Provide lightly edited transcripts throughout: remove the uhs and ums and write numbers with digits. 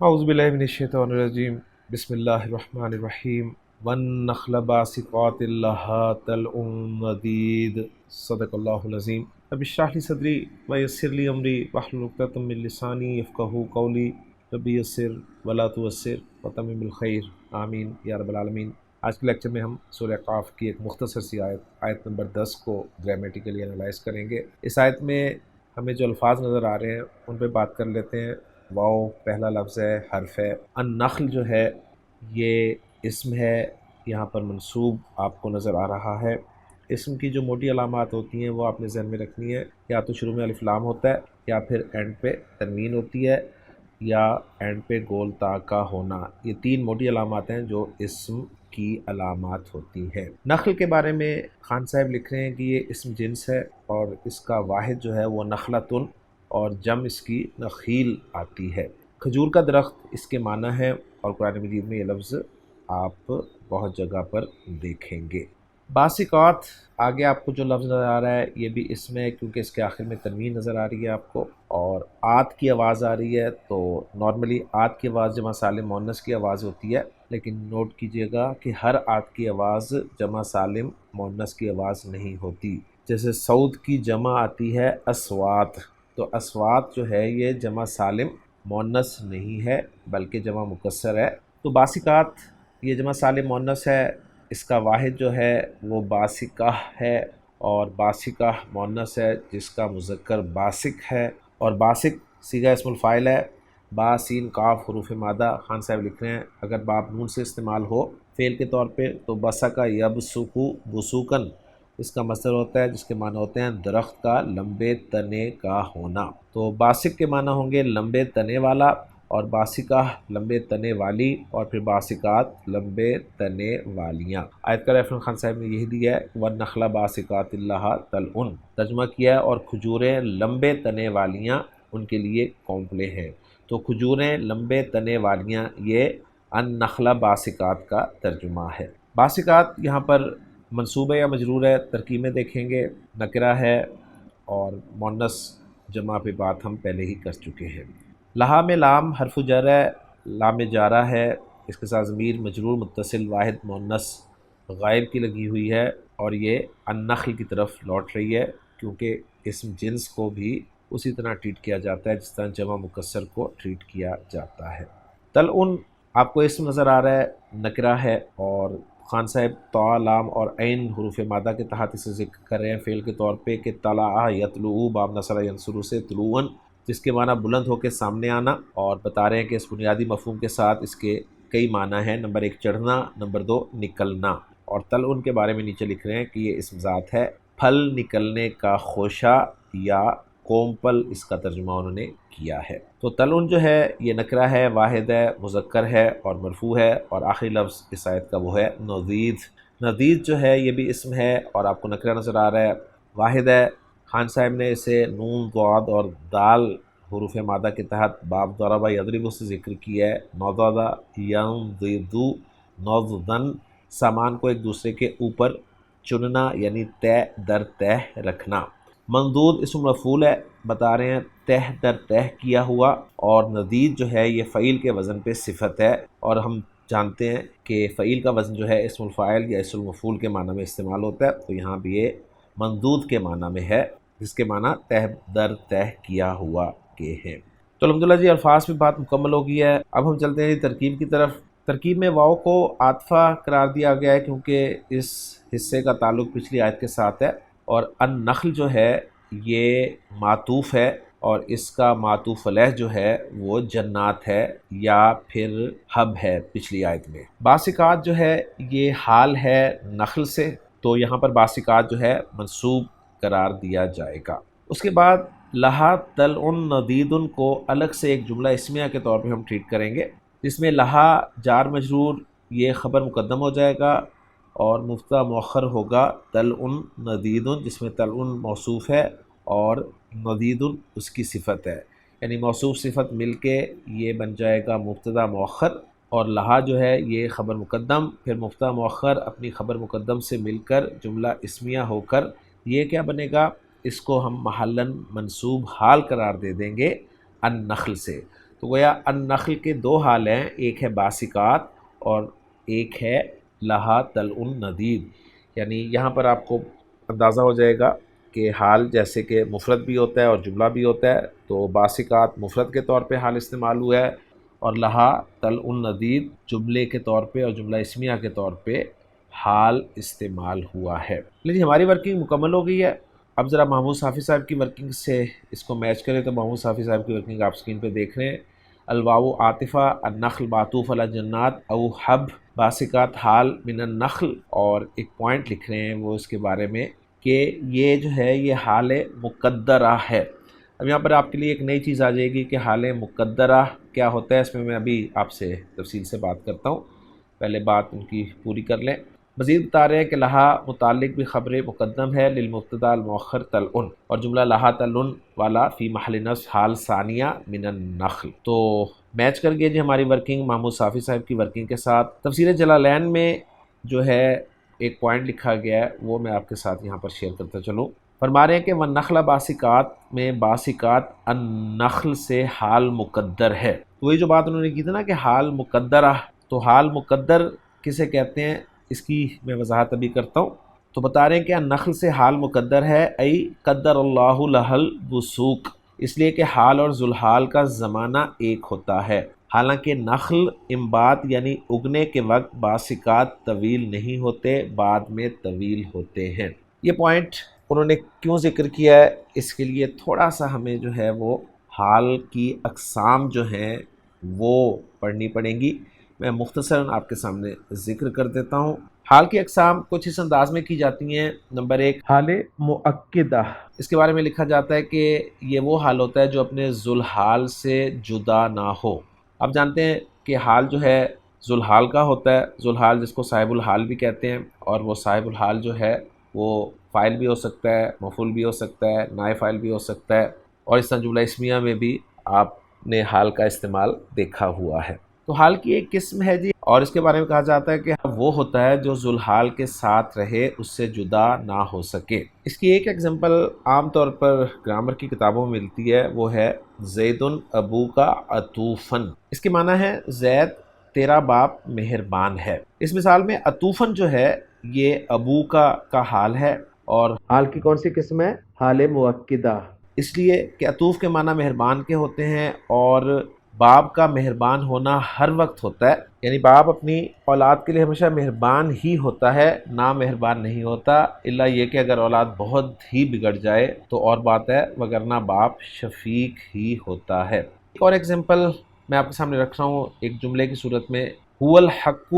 اعوذ باللہ من الشیطان الرجیم، بسم اللہ الرحمن الرحیم۔ والنخل باسقات لها طلع نضید، صدق اللہ العظیم۔ رب اشرح لی صدری ویسر لی امری واحلل عقدۃ من لسانی یفقہوا قولی، رب یسر ولا تعسر وتمم بالخیر، آمین یا رب العالمین۔ آج کے لیکچر میں ہم سورہ قاف کی ایک مختصر سی آیت نمبر 10 کو گرامیٹیکلی انالائز کریں گے۔ اس آیت میں ہمیں جو الفاظ نظر آ رہے ہیں ان پہ بات کر لیتے ہیں۔ واو پہلا لفظ ہے، حرف ہے۔ النخل جو ہے یہ اسم ہے، یہاں پر منصوب آپ کو نظر آ رہا ہے۔ اسم کی جو موٹی علامات ہوتی ہیں وہ آپ نے ذہن میں رکھنی ہے، یا تو شروع میں الف لام ہوتا ہے، یا پھر اینڈ پہ تنوین ہوتی ہے، یا اینڈ پہ گول تا کا ہونا۔ یہ تین موٹی علامات ہیں جو اسم کی علامات ہوتی ہیں۔ نخل کے بارے میں خان صاحب لکھ رہے ہیں کہ یہ اسم جنس ہے، اور اس کا واحد جو ہے وہ نخلتن، اور جم اس کی نخیل آتی ہے۔ کھجور کا درخت اس کے معنی ہے، اور قرآن مجید میں یہ لفظ آپ بہت جگہ پر دیکھیں گے۔ باسقات، آگے آپ کو جو لفظ نظر آ رہا ہے یہ بھی اسم ہے، کیونکہ اس کے آخر میں تنوین نظر آ رہی ہے آپ کو، اور آت کی آواز آ رہی ہے۔ تو نارملی آت کی آواز جمع سالم مؤنث کی آواز ہوتی ہے، لیکن نوٹ کیجئے گا کہ ہر آت کی آواز جمع سالم مؤنث کی آواز نہیں ہوتی۔ جیسے سعود کی جمع آتی ہے اسوات، تو اسوات جو ہے یہ جمع سالم مؤنث نہیں ہے بلکہ جمع مکسر ہے۔ تو باسقات یہ جمع سالم مؤنث ہے، اس کا واحد جو ہے وہ باسقہ ہے، اور باسقہ مؤنث ہے جس کا مذکر باسق ہے، اور باسق صیغہ اسم الفاعل ہے۔ با سین قاف حروف مادہ، خان صاحب لکھ رہے ہیں اگر باب نون سے استعمال ہو فعل کے طور پہ تو بسکا یبسکو بسوکن اس کا مصدر ہوتا ہے، جس کے معنی ہوتے ہیں درخت کا لمبے تنے کا ہونا۔ تو باسق کے معنی ہوں گے لمبے تنے والا، اور باسقہ لمبے تنے والی، اور پھر باسقات لمبے تنے والیاں۔ آیت کا ریفرنس خان صاحب نے یہی دیا ہے، وَالنَّخْلَ بَاسِقَاتٍ لَهَا طَلْعٌ، ترجمہ کیا ہے، اور کھجوریں لمبے تنے والیاں ان کے لیے کونپلے ہیں۔ تو کھجوریں لمبے تنے والیاں، یہ النخل باسقات کا ترجمہ ہے۔ باسقات یہاں پر منصوب ہے یا مجرور ہے، ترکیب میں دیکھیں گے، نکرہ ہے، اور مؤنث جمع پہ بات ہم پہلے ہی کر چکے ہیں۔ لہا میں لام حرف جر ہے، لام جارہ ہے، اس کے ساتھ ضمیر مجرور متصل واحد مؤنث غائب کی لگی ہوئی ہے، اور یہ النخل کی طرف لوٹ رہی ہے، کیونکہ اسم جنس کو بھی اسی طرح ٹریٹ کیا جاتا ہے جس طرح جمع مکسر کو ٹریٹ کیا جاتا ہے۔ طلعن آپ کو اسم نظر آ رہا ہے، نکرہ ہے، اور خان صاحب طا لام اور عین حروف مادہ کے تحت اسے ذکر کر رہے ہیں فعل کے طور پہ کہ طلع یطلع باب نصر ینصر سے طلوعاً، جس کے معنی بلند ہو کے سامنے آنا، اور بتا رہے ہیں کہ اس بنیادی مفہوم کے ساتھ اس کے کئی معنی ہیں۔ نمبر 1 چڑھنا، نمبر 2 نکلنا۔ اور طلعن کے بارے میں نیچے لکھ رہے ہیں کہ یہ اسم ذات ہے، پھل نکلنے کا خوشہ یا کومپل، اس کا ترجمہ انہوں نے کیا ہے۔ تو طلعن جو ہے یہ نکرہ ہے، واحد ہے، مذکر ہے اور مرفوع ہے، اور آخری لفظ اس آیت کا وہ ہے نضید۔ نضید جو ہے یہ بھی اسم ہے، اور آپ کو نکرہ نظر آ رہا ہے، واحد ہے۔ خان صاحب نے اسے نون ضاد اور دال حروف مادہ کے تحت باب ضرب یضرب سے ذکر کیا ہے، نضد ینضد نضدن، سامان کو ایک دوسرے کے اوپر چننا یعنی تہ در تہ رکھنا۔ مندود اسم مفعول ہے، بتا رہے ہیں تہ در تہ کیا ہوا، اور ندید جو ہے یہ فعیل کے وزن پہ صفت ہے، اور ہم جانتے ہیں کہ فعیل کا وزن جو ہے اسم الفاعل یا اسم المفعول کے معنی میں استعمال ہوتا ہے، تو یہاں بھی یہ مندود کے معنی میں ہے، جس کے معنی تہ در تہ کیا ہوا کے ہیں۔ تو الحمدللہ جی الفاظ پہ بات مکمل ہو گئی ہے۔ اب ہم چلتے ہیں جی ترکیب کی طرف۔ ترکیب میں واو کو عاطفہ قرار دیا گیا ہے کیونکہ اس حصے کا تعلق پچھلی آیت کے ساتھ ہے، اور النخل جو ہے یہ معطوف ہے، اور اس کا معطوف علیہ جو ہے وہ جنات ہے یا پھر حب ہے پچھلی آیت میں۔ باسقات جو ہے یہ حال ہے نخل سے، تو یہاں پر باسقات جو ہے منصوب قرار دیا جائے گا۔ اس کے بعد لہا طلع نضید کو الگ سے ایک جملہ اسمیہ کے طور پہ ہم ٹریٹ کریں گے، جس میں لہا جار مجرور یہ خبر مقدم ہو جائے گا، اور مبتدا مؤخر ہوگا طلع نضید، جس میں طلع موصوف ہے اور نضید اس کی صفت ہے، یعنی موصوف صفت مل کے یہ بن جائے گا مبتدا مؤخر، اور لہا جو ہے یہ خبر مقدم، پھر مبتدا مؤخر اپنی خبر مقدم سے مل کر جملہ اسمیہ ہو کر یہ کیا بنے گا، اس کو ہم محلاً منصوب حال قرار دے دیں گے النخل سے۔ تو گویا النخل کے دو حال ہیں، ایک ہے باسقات اور ایک ہے لہا طلع ندید۔ یعنی یہاں پر آپ کو اندازہ ہو جائے گا کہ حال جیسے کہ مفرد بھی ہوتا ہے اور جملہ بھی ہوتا ہے، تو باسقات مفرد کے طور پہ حال استعمال ہوا ہے اور لہا طلع ندید جملے کے طور پہ اور جملہ اسمیہ کے طور پہ حال استعمال ہوا ہے۔ لیکن ہماری ورکنگ مکمل ہو گئی ہے۔ اب ذرا محمود صافی صاحب کی ورکنگ سے اس کو میچ کریں تو محمود صافی صاحب کی ورکنگ آپ اسکرین پہ دیکھ رہے ہیں۔ الواو عاطفہ، النخل معطوف علی جنات او حب، باسقات حال من النخل، اور ایک پوائنٹ لکھ رہے ہیں وہ اس کے بارے میں کہ یہ جو ہے یہ حال مقدرہ ہے۔ اب یہاں پر آپ کے لیے ایک نئی چیز آ جائے گی کہ حال مقدرہ کیا ہوتا ہے، اس میں ابھی آپ سے تفصیل سے بات کرتا ہوں، پہلے بات ان کی پوری کر لیں۔ مزید بتا رہے ہیں کہ لہا متعلق بھی خبر مقدم ہے للمبتدا المؤخر طلع، اور جملہ لہا طلع والا فی محل نصب حال ثانیہ من النخل۔ تو میچ کر گیا جی ہماری ورکنگ محمود صافی صاحب کی ورکنگ کے ساتھ۔ تفسیر جلالین میں جو ہے ایک پوائنٹ لکھا گیا ہے وہ میں آپ کے ساتھ یہاں پر شیئر کرتا چلوں۔ فرما رہے ہیں کہ والنخل باسقات میں باسقات النخل سے حال مقدر ہے۔ تو وہی جو بات انہوں نے کی تھی نا کہ حال مقدرہ، تو حال مقدر کسے کہتے ہیں اس کی میں وضاحت ابھی کرتا ہوں۔ تو بتا رہے ہیں کہ النخل سے حال مقدر ہے، ای قدر اللہ لہ الوسوق، اس لیے کہ حال اور ذوالحال کا زمانہ ایک ہوتا ہے، حالانکہ نخل انبات یعنی اگنے کے وقت باسقات طویل نہیں ہوتے، بعد میں طویل ہوتے ہیں۔ یہ پوائنٹ انہوں نے کیوں ذکر کیا ہے، اس کے لیے تھوڑا سا ہمیں جو ہے وہ حال کی اقسام جو ہیں وہ پڑھنی پڑیں گی۔ میں مختصراً آپ کے سامنے ذکر کر دیتا ہوں۔ حال کی اقسام کچھ اس انداز میں کی جاتی ہیں۔ نمبر ایک، حال مؤکدہ، اس کے بارے میں لکھا جاتا ہے کہ یہ وہ حال ہوتا ہے جو اپنے ذوالحال سے جدا نہ ہو۔ آپ جانتے ہیں کہ حال جو ہے ذوالحال کا ہوتا ہے، ذوالحال جس کو صاحب الحال بھی کہتے ہیں، اور وہ صاحب الحال جو ہے وہ فاعل بھی ہو سکتا ہے، مفعول بھی ہو سکتا ہے، نائب فاعل بھی ہو سکتا ہے، اور اس طرح جملہ اسمیہ میں بھی آپ نے حال کا استعمال دیکھا ہوا ہے۔ تو حال کی ایک قسم ہے جی، اور اس کے بارے میں کہا جاتا ہے کہ وہ ہوتا ہے جو ذوالحال کے ساتھ رہے، اس سے جدا نہ ہو سکے۔ اس کی ایک ایگزامپل عام طور پر گرامر کی کتابوں میں ملتی ہے، وہ ہے زید ابو کا عطوفن۔ اس کے معنی ہے زید تیرا باپ مہربان ہے۔ اس مثال میں عطوفن جو ہے یہ ابو کا حال ہے، اور حال کی کون سی قسم ہے؟ حال مؤکدہ، اس لیے کہ عطوف کے معنی مہربان کے ہوتے ہیں، اور باپ کا مہربان ہونا ہر وقت ہوتا ہے، یعنی باپ اپنی اولاد کے لیے ہمیشہ مہربان ہی ہوتا ہے، نا مہربان نہیں ہوتا، الا یہ کہ اگر اولاد بہت ہی بگڑ جائے تو اور بات ہے، وگرنہ باپ شفیق ہی ہوتا ہے۔ ایک اور ایگزامپل میں آپ کے سامنے رکھ رہا ہوں ایک جملے کی صورت میں، هو الحق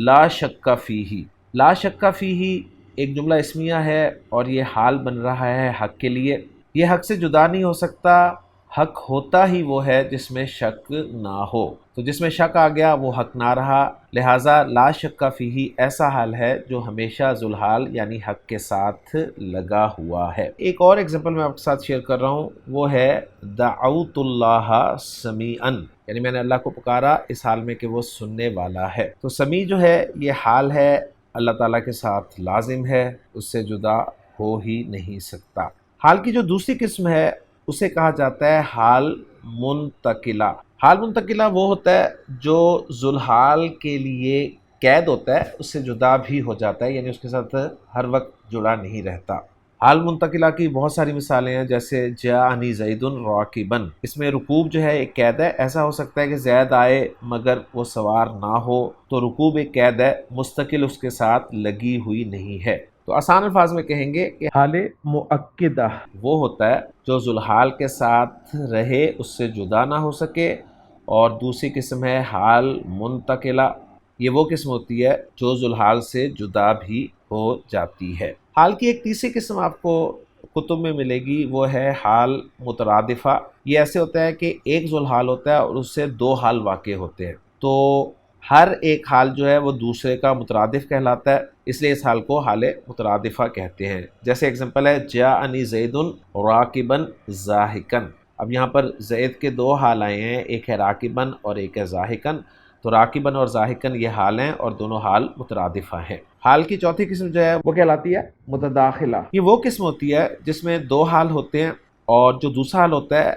لا شک فیہ۔ لا شک فیہ ایک جملہ اسمیہ ہے اور یہ حال بن رہا ہے حق کے لیے۔ یہ حق سے جدا نہیں ہو سکتا، حق ہوتا ہی وہ ہے جس میں شک نہ ہو، تو جس میں شک آ گیا وہ حق نہ رہا، لہٰذا لا شک فیہ ایسا حال ہے جو ہمیشہ ذوالحال یعنی حق کے ساتھ لگا ہوا ہے۔ ایک اور ایگزامپل میں آپ کے ساتھ شیئر کر رہا ہوں، وہ ہے دعوت اللہ سمیعاً، یعنی میں نے اللہ کو پکارا اس حال میں کہ وہ سننے والا ہے۔ تو سمیع جو ہے یہ حال ہے، اللہ تعالیٰ کے ساتھ لازم ہے، اس سے جدا ہو ہی نہیں سکتا۔ حال کی جو دوسری قسم ہے اسے کہا جاتا ہے حال منتقلہ۔ حال منتقلہ وہ ہوتا ہے جو ذوالحال کے لیے قید ہوتا ہے، اس سے جدا بھی ہو جاتا ہے، یعنی اس کے ساتھ ہر وقت جڑا نہیں رہتا۔ حال منتقلہ کی بہت ساری مثالیں ہیں، جیسے جاءنی زید راکبا، اس میں رکوب جو ہے ایک قید ہے، ایسا ہو سکتا ہے کہ زید آئے مگر وہ سوار نہ ہو، تو رکوب ایک قید ہے، مستقل اس کے ساتھ لگی ہوئی نہیں ہے۔ تو آسان الفاظ میں کہیں گے کہ حال مؤکدہ وہ ہوتا ہے جو ذوالحال کے ساتھ رہے، اس سے جدا نہ ہو سکے، اور دوسری قسم ہے حال منتقلہ، یہ وہ قسم ہوتی ہے جو ذوالحال سے جدا بھی ہو جاتی ہے۔ حال کی ایک تیسری قسم آپ کو کتب میں ملے گی، وہ ہے حال مترادفہ۔ یہ ایسے ہوتا ہے کہ ایک ذوالحال ہوتا ہے اور اس سے دو حال واقع ہوتے ہیں، تو ہر ایک حال جو ہے وہ دوسرے کا مترادف کہلاتا ہے، اس لیے اس حال کو حال مترادفہ کہتے ہیں۔ جیسے اگزامپل ہے جاءنی زید راکبا ضاحکا۔ اب یہاں پر زید کے دو حال آئے ہیں، ایک ہے راکبا اور ایک ہے ضاحکا، تو راکبا اور ضاحکا یہ حال ہیں اور دونوں حال مترادفہ ہیں۔ حال کی چوتھی قسم جو ہے وہ کہلاتی ہے متداخلہ۔ یہ وہ قسم ہوتی ہے جس میں دو حال ہوتے ہیں اور جو دوسرا حال ہوتا ہے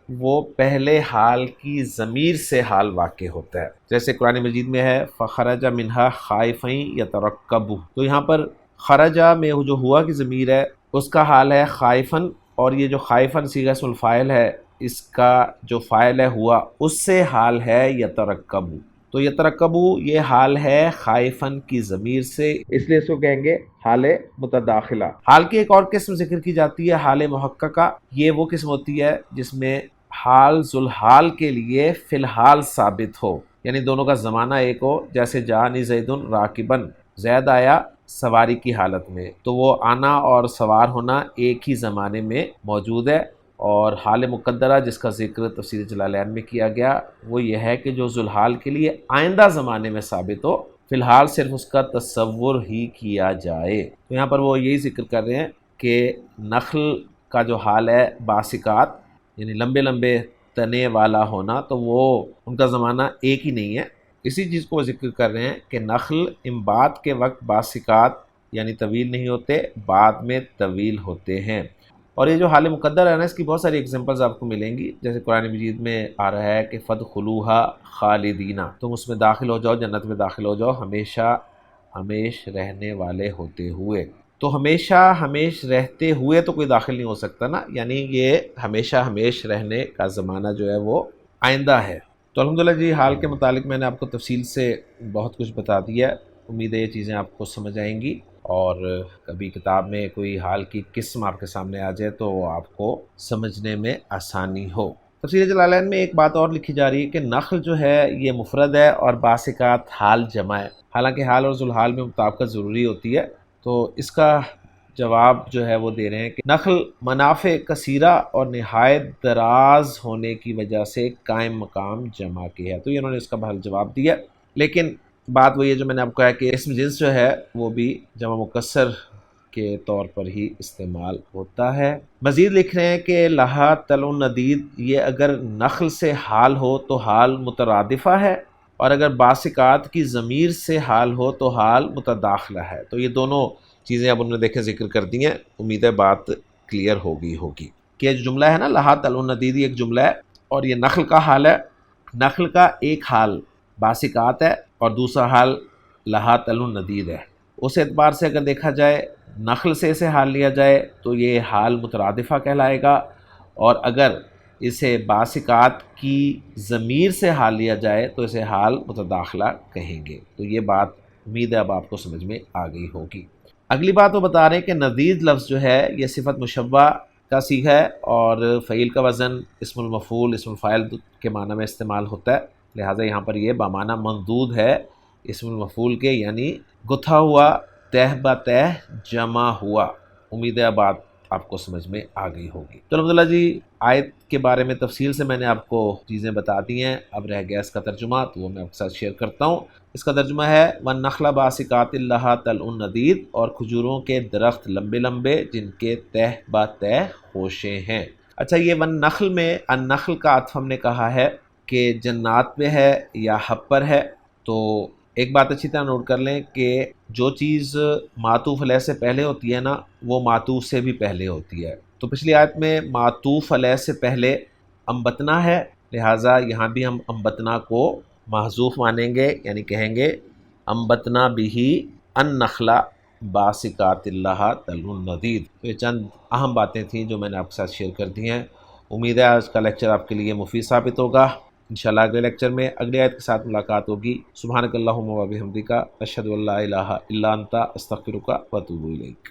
وہ پہلے حال کی ضمیر سے حال واقع ہوتا ہے، جیسے قرآن مجید میں ہے فخرج منہا خائفا یترقب، تو یہاں پر خرجہ میں جو ہوا کی ضمیر ہے اس کا حال ہے خائفن، اور یہ جو خائفن صیغہ اسم الفاعل ہے اس کا جو فاعل ہے ہوا اس سے حال ہے یترقب، تو یترقبو یہ حال ہے خائفن کی ضمیر سے، اس لیے اس کو کہیں گے حال متداخلہ۔ حال کی ایک اور قسم ذکر کی جاتی ہے حال محققہ، یہ وہ قسم ہوتی ہے جس میں حال ذوالحال کے لیے فی الحال ثابت ہو، یعنی دونوں کا زمانہ ایک ہو، جیسے جانی زید راکبن، زید آیا سواری کی حالت میں، تو وہ آنا اور سوار ہونا ایک ہی زمانے میں موجود ہے۔ اور حال مقدرہ جس کا ذکر تفسیر جلالین میں کیا گیا وہ یہ ہے کہ جو ذوالحال کے لیے آئندہ زمانے میں ثابت ہو، فی الحال صرف اس کا تصور ہی کیا جائے۔ تو یہاں پر وہ یہی ذکر کر رہے ہیں کہ نخل کا جو حال ہے باسکات، یعنی لمبے لمبے تنے والا ہونا، تو وہ ان کا زمانہ ایک ہی نہیں ہے، اسی چیز کو وہ ذکر کر رہے ہیں کہ نخل انبات کے وقت باسکات یعنی طویل نہیں ہوتے، بعد میں طویل ہوتے ہیں۔ اور یہ جو حال مقدر ہے نا، اس کی بہت ساری ایگزامپلز آپ کو ملیں گی، جیسے قرآن مجید میں آ رہا ہے کہ فدخلوہا خالدینہ، تم اس میں داخل ہو جاؤ، جنت میں داخل ہو جاؤ ہمیشہ ہمیش رہنے والے ہوتے ہوئے، تو ہمیشہ ہمیش رہتے ہوئے تو کوئی داخل نہیں ہو سکتا نا، یعنی یہ ہمیشہ ہمیش رہنے کا زمانہ جو ہے وہ آئندہ ہے۔ تو الحمدللہ جی حال کے متعلق میں نے آپ کو تفصیل سے بہت کچھ بتا دیا، امید ہے یہ چیزیں آپ کو سمجھ آئیں گی، اور کبھی کتاب میں کوئی حال کی قسم آپ کے سامنے آ جائے تو وہ آپ کو سمجھنے میں آسانی ہو۔ تفسیر جلالین میں ایک بات اور لکھی جا رہی ہے کہ نخل جو ہے یہ مفرد ہے اور باسکات حال جمع ہے، حالانکہ حال اور ذوالحال میں مطابقت ضروری ہوتی ہے، تو اس کا جواب جو ہے وہ دے رہے ہیں کہ نخل منافع کثیرہ اور نہایت دراز ہونے کی وجہ سے قائم مقام جمع کی ہے، تو یہ انہوں نے اس کا بہل جواب دیا، لیکن بات وہی ہے جو میں نے آپ کو کہا کہ اسم جنس جو ہے وہ بھی جمع مکسر کے طور پر ہی استعمال ہوتا ہے۔ مزید لکھ رہے ہیں کہ لہا تل ندید، یہ اگر نخل سے حال ہو تو حال مترادفہ ہے، اور اگر باسکات کی ضمیر سے حال ہو تو حال متداخلہ ہے، تو یہ دونوں چیزیں اب انہوں نے دیکھیں ذکر کر دی ہیں، امید ہے بات کلیئر ہوگی کہ یہ جو جملہ ہے نا لہا تل ندید، یہ ایک جملہ ہے اور یہ نخل کا حال ہے، نخل کا ایک حال باسکات ہے اور دوسرا حال لہا تل ندید ہے، اس اعتبار سے اگر دیکھا جائے نخل سے اسے حال لیا جائے تو یہ حال مترادفہ کہلائے گا، اور اگر اسے باسکات کی ضمیر سے حال لیا جائے تو اسے حال متداخلہ کہیں گے، تو یہ بات امید ہے اب آپ کو سمجھ میں آ گئی ہوگی۔ اگلی بات وہ بتا رہے ہیں کہ ندید لفظ جو ہے یہ صفت مشبہ کا صیغہ ہے، اور فعیل کا وزن اسم المفعول اسم الفاعل کے معنی میں استعمال ہوتا ہے، لہٰذا یہاں پر یہ بمعنی مندود ہے اسم المفعول کے، یعنی گتھا ہوا، تہ بتہ جمع ہوا۔ امید ہے بات آپ کو سمجھ میں آ گئی ہوگی۔ تو الحمدللہ جی آیت کے بارے میں تفصیل سے میں نے آپ کو چیزیں بتا دی ہیں، اب رہ گیا اس کا ترجمہ، تو وہ میں آپ کے ساتھ شیئر کرتا ہوں۔ اس کا ترجمہ ہے وَالنَّخْلَ بَاسِقَاتٍ لَهَا طَلْعٌ نَضِيدٌ، اور کھجوروں کے درخت لمبے لمبے جن کے تہ بتہ خوشے ہیں۔ اچھا، یہ والنخل میں النخل کا عطف ہم نے کہا ہے کہ جنات پہ ہے یا حب پر ہے، تو ایک بات اچھی طرح نوٹ کر لیں کہ جو چیز معطوف علیہ سے پہلے ہوتی ہے نا وہ معطوف سے بھی پہلے ہوتی ہے، تو پچھلی آیت میں معطوف علیہ سے پہلے انبتنا ہے، لہٰذا یہاں بھی ہم انبتنا کو محذوف مانیں گے، یعنی کہیں گے انبتنا بھی النخل باسقات لہا طلع نضید۔ تو یہ چند اہم باتیں تھیں جو میں نے آپ کے ساتھ شیئر کر دی ہیں، امید ہے آج کا لیکچر آپ کے لیے مفید ثابت ہوگا۔ انشاءاللہ اگلے لیکچر میں اگلی آیت کے ساتھ ملاقات ہوگی۔ سبحانک اللہم و بحمدک، اشہد ان لا الہ الا انت، استغفرک و اتوب الیک۔